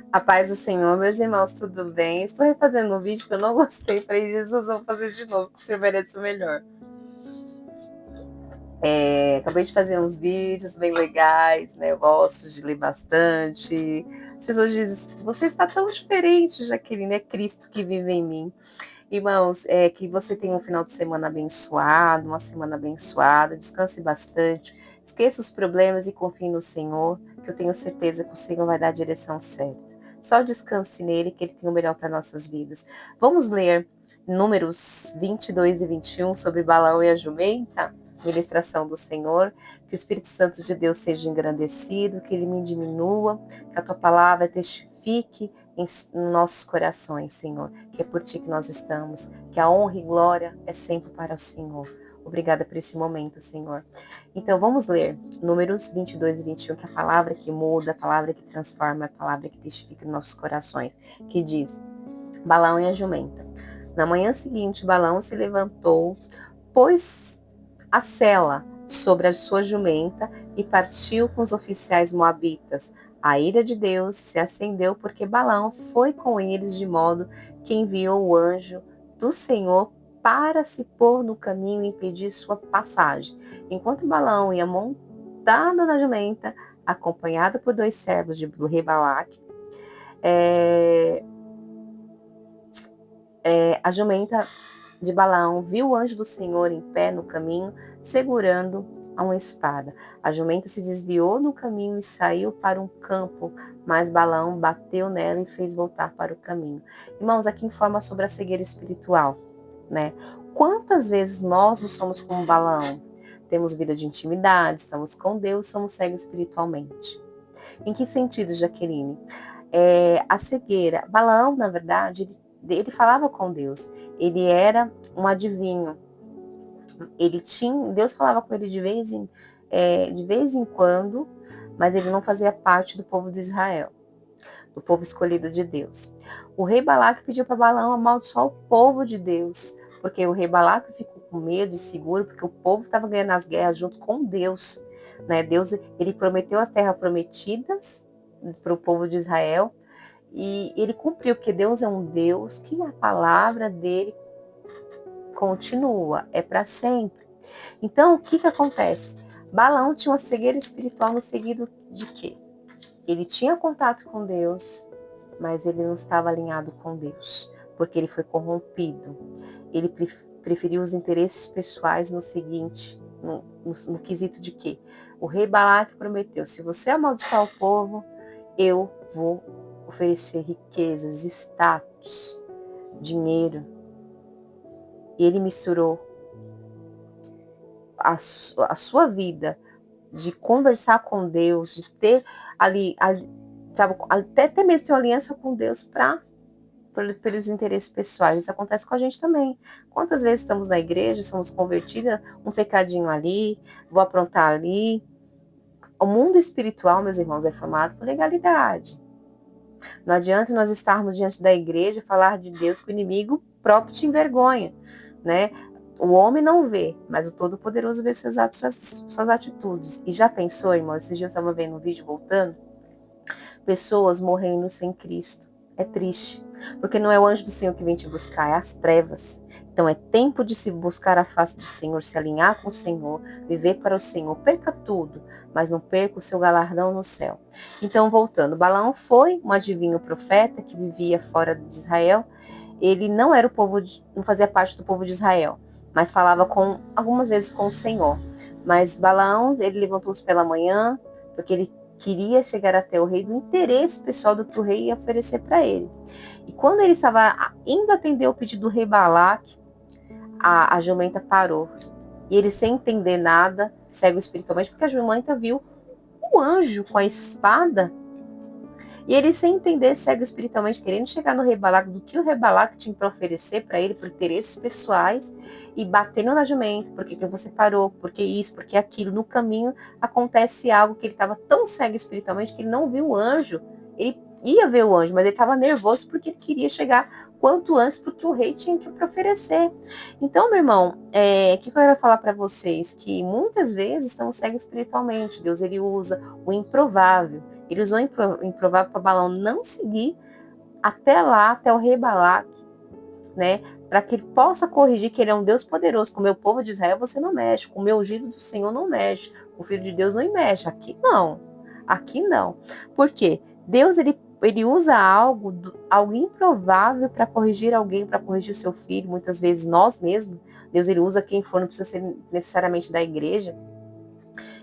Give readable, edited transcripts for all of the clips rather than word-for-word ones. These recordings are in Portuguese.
A paz do Senhor, meus irmãos, tudo bem? Estou refazendo um vídeo que eu não gostei. Falei, Jesus, vou fazer de novo, que o Senhor merece o melhor. Acabei de fazer uns vídeos bem legais, né? Eu gosto de ler bastante. As pessoas dizem, você está tão diferente, Jaqueline, é Cristo que vive em mim. Irmãos, que você tenha um final de semana abençoado, uma semana abençoada, descanse bastante, esqueça os problemas e confie no Senhor, que eu tenho certeza que o Senhor vai dar a direção certa. Só descanse nele, que ele tem o melhor para nossas vidas. Vamos ler Números 22 e 21 sobre Balaão e a jumenta? Ministração do Senhor, que o Espírito Santo de Deus seja engrandecido, que ele me diminua, que a tua palavra testifique em nossos corações, Senhor, que é por ti que nós estamos, que a honra e glória é sempre para o Senhor. Obrigada por esse momento, Senhor. Então, vamos ler Números 22 e 21, que é a palavra que muda, a palavra que transforma, a palavra que testifica em nossos corações, que diz, Balaão e a jumenta. Na manhã seguinte, Balaão se levantou, pôs a sela sobre a sua jumenta e partiu com os oficiais moabitas. A ira de Deus se acendeu porque Balaão foi com eles, de modo que enviou o anjo do Senhor para se pôr no caminho e impedir sua passagem. Enquanto Balaão ia montado na jumenta, acompanhado por dois servos do rei Balaque, a jumenta de Balaão viu o anjo do Senhor em pé no caminho, segurando uma espada. A jumenta se desviou no caminho e saiu para um campo, mas Balaão bateu nela e fez voltar para o caminho. Irmãos, aqui informa sobre a cegueira espiritual, né? Quantas vezes nós não somos como Balaão? Temos vida de intimidade, estamos com Deus, somos cegos espiritualmente. Em que sentido, Jaqueline? A cegueira. Balaão, na verdade, ele falava com Deus. Ele era um adivinho. Deus falava com ele de vez em quando, mas ele não fazia parte do povo de Israel, do povo escolhido de Deus. O rei Balaque pediu para Balaão amaldiçoar o povo de Deus, porque o rei Balaque ficou com medo e seguro, porque o povo estava ganhando as guerras junto com Deus, né? Deus, ele prometeu as terras prometidas para o povo de Israel, e ele cumpriu, porque Deus é um Deus que a palavra dele continua, é para sempre. Então, o que acontece? Balaão tinha uma cegueira espiritual no seguido de quê? Ele tinha contato com Deus, mas ele não estava alinhado com Deus, porque ele foi corrompido. Ele preferiu os interesses pessoais no seguinte, no quesito de quê? O rei Balaque prometeu, se você amaldiçoar o povo, eu vou oferecer riquezas, status, dinheiro. E ele misturou a sua vida de conversar com Deus, de ter ali sabe, até mesmo ter uma aliança com Deus pelos interesses pessoais. Isso acontece com a gente também. Quantas vezes estamos na igreja, somos convertidas, um pecadinho ali, vou aprontar ali. O mundo espiritual, meus irmãos, é formado por legalidade. Não adianta nós estarmos diante da igreja e falar de Deus que o inimigo próprio te envergonha, né? O homem não vê, mas o Todo-Poderoso vê seus atos, suas atitudes. E já pensou, irmão? Esses dias eu estava vendo um vídeo voltando, pessoas morrendo sem Cristo. É triste, porque não é o anjo do Senhor que vem te buscar, é as trevas. Então é tempo de se buscar a face do Senhor, se alinhar com o Senhor, viver para o Senhor. Perca tudo, mas não perca o seu galardão no céu. Então, voltando, Balaão foi um adivinho profeta que vivia fora de Israel. Ele não era não fazia parte do povo de Israel, mas falava algumas vezes com o Senhor. Mas Balaão, ele levantou-se pela manhã, porque ele queria chegar até o rei do interesse pessoal do que o rei ia oferecer para ele. E quando ele estava indo atender o pedido do rei Balaque, a jumenta parou. E ele, sem entender nada, cego espiritualmente, porque a jumenta viu o anjo com a espada. E ele, sem entender, cego espiritualmente, querendo chegar no rei Balaque, do que o rei Balaque tinha para oferecer para ele, por interesses pessoais, e batendo na jumenta, por que você parou, por que isso, por que aquilo. No caminho acontece algo que ele estava tão cego espiritualmente que ele não viu o anjo. Ele ia ver o anjo, mas ele estava nervoso porque ele queria chegar quanto antes, porque o rei tinha que oferecer. Então, meu irmão, o que eu quero falar para vocês? Que muitas vezes estamos cegos espiritualmente. Deus, ele usa o improvável. Ele usou o improvável para Balaão não seguir até lá, até o rei Balaque, né? Para que ele possa corrigir que ele é um Deus poderoso. Com o meu povo de Israel você não mexe, com o meu ungido do Senhor não mexe, o Filho de Deus não mexe. Aqui não, aqui não. Por quê? Deus, ele usa algo improvável para corrigir alguém, para corrigir seu filho, muitas vezes nós mesmos. Deus, ele usa quem for, não precisa ser necessariamente da igreja.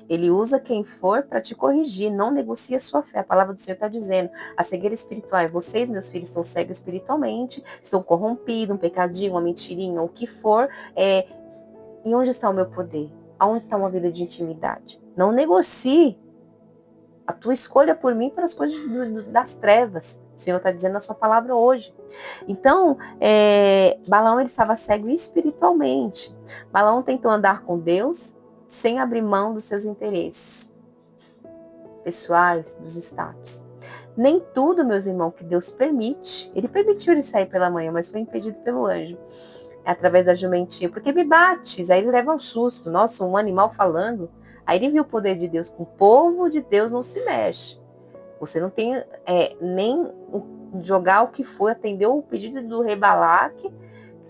Ele usa quem for para te corrigir, não negocia a sua fé. A palavra do Senhor está dizendo, a cegueira espiritual é vocês, meus filhos, estão cegos espiritualmente, estão corrompidos, um pecadinho, uma mentirinha, o que for. E onde está o meu poder? Aonde está uma vida de intimidade? Não negocie a tua escolha por mim para as coisas das trevas. O Senhor está dizendo na sua palavra hoje. Então, Balaão ele estava cego espiritualmente. Balaão tentou andar com Deus sem abrir mão dos seus interesses pessoais, dos status. Nem tudo, meus irmãos, que Deus permite. Ele permitiu ele sair pela manhã, mas foi impedido pelo anjo. Através da jumentinha, porque me bates. Aí ele leva um susto. Nossa, um animal falando. Aí ele viu o poder de Deus. Com o povo de Deus não se mexe. Você não tem nem jogar o que foi, atender o pedido do rei Balaque,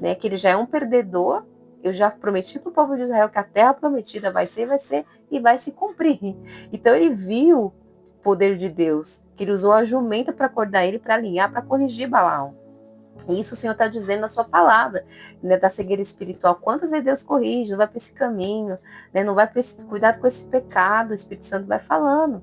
né, que ele já é um perdedor. Eu já prometi para o povo de Israel que a terra prometida vai ser e vai se cumprir. Então ele viu o poder de Deus, que ele usou a jumenta para acordar ele, para alinhar, para corrigir Balaão. E isso o Senhor está dizendo na sua palavra, né, da cegueira espiritual. Quantas vezes Deus corrige, não vai para esse caminho, né, não vai para esse, cuidado com esse pecado, o Espírito Santo vai falando.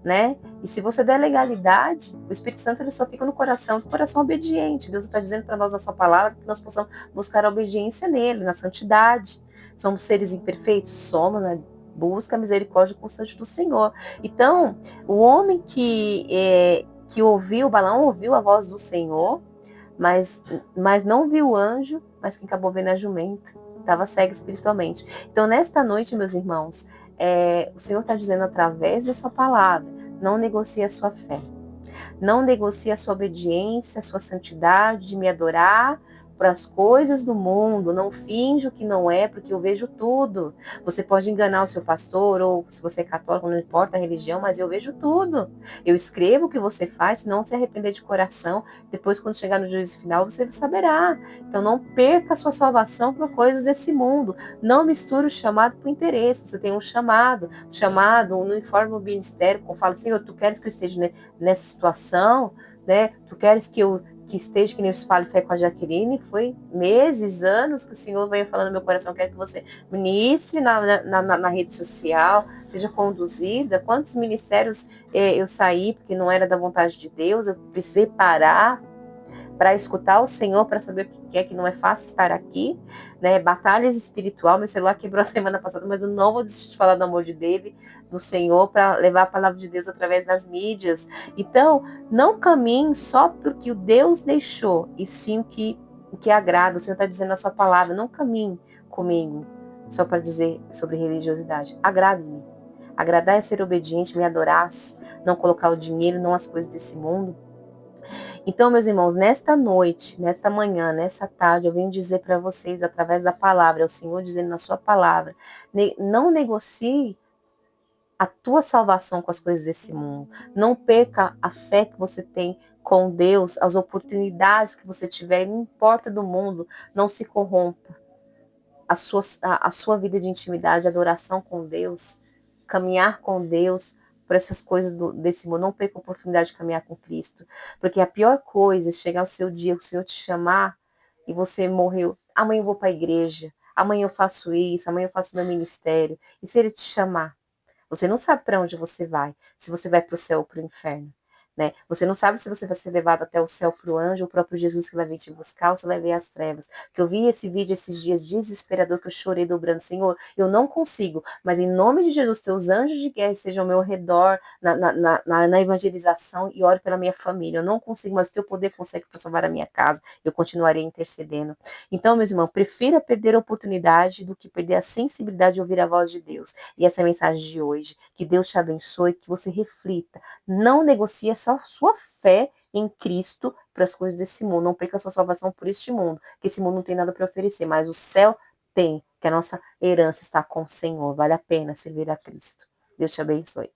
Né? E se você der legalidade, o Espírito Santo ele só fica no coração do coração obediente. Deus está dizendo para nós na sua palavra que nós possamos buscar a obediência nele, na santidade. Somos seres imperfeitos? Somos, né? Busca a misericórdia constante do Senhor. Então, o homem que ouviu, Balaão ouviu a voz do Senhor, mas não viu o anjo, mas quem acabou vendo a jumenta. Estava cego espiritualmente. Então, nesta noite, meus irmãos, o Senhor está dizendo através da sua palavra, não negocie a sua fé. Não negocie a sua obediência, a sua santidade de me adorar para as coisas do mundo. Não finjo que não é, porque eu vejo tudo. Você pode enganar o seu pastor, ou se você é católico, não importa a religião, mas eu vejo tudo. Eu escrevo o que você faz, se não se arrepender de coração. Depois, quando chegar no juízo final, você saberá. Então, não perca a sua salvação por coisas desse mundo. Não misture o chamado com o interesse. Você tem um chamado no informe do ministério, como fala, Senhor, tu queres que eu esteja nessa situação, né? Tu queres que eu esteja que nem o Espalho Fé com a Jaqueline? Foi meses, anos que o Senhor veio falando no meu coração, quero que você ministre na rede social, seja conduzida. Quantos ministérios eu saí porque não era da vontade de Deus, eu precisei parar para escutar o Senhor, para saber o que é, que não é fácil estar aqui, né? Batalhas espiritual, meu celular quebrou a semana passada, mas eu não vou desistir de falar do amor dele, do Senhor, para levar a palavra de Deus através das mídias. Então, não caminhe só porque o Deus deixou, e sim o que agrada. O Senhor está dizendo na sua palavra, não caminhe comigo só para dizer sobre religiosidade. Agrade-me. Agradar é ser obediente, me adorar, não colocar o dinheiro, não as coisas desse mundo. Então, meus irmãos, nesta noite, nesta manhã, nessa tarde, eu venho dizer para vocês, através da palavra, é o Senhor dizendo na sua palavra, não negocie a tua salvação com as coisas desse mundo. Não perca a fé que você tem com Deus, as oportunidades que você tiver, não importa do mundo, não se corrompa. A sua vida de intimidade, adoração com Deus, caminhar com Deus, por essas coisas desse mundo. Não perca a oportunidade de caminhar com Cristo. Porque a pior coisa é chegar o seu dia, o Senhor te chamar e você morreu. Amanhã eu vou para a igreja, amanhã eu faço isso, amanhã eu faço meu ministério. E se ele te chamar? Você não sabe para onde você vai, se você vai para o céu ou para o inferno. Né? Você não sabe se você vai ser levado até o céu para o anjo, o próprio Jesus que vai vir te buscar, ou você vai ver as trevas. Que eu vi esse vídeo esses dias desesperador, que eu chorei dobrando, Senhor, eu não consigo, mas em nome de Jesus, teus anjos de guerra estejam ao meu redor, na evangelização, e ore pela minha família. Eu não consigo, mas o teu poder consegue para salvar a minha casa, eu continuarei intercedendo. Então, meus irmãos, prefira perder a oportunidade do que perder a sensibilidade de ouvir a voz de Deus. E essa é a mensagem de hoje. Que Deus te abençoe, que você reflita. Não negocie essa sua fé em Cristo para as coisas desse mundo. Não perca a sua salvação por este mundo, que esse mundo não tem nada para oferecer, mas o céu tem, que a nossa herança está com o Senhor. Vale a pena servir a Cristo. Deus te abençoe.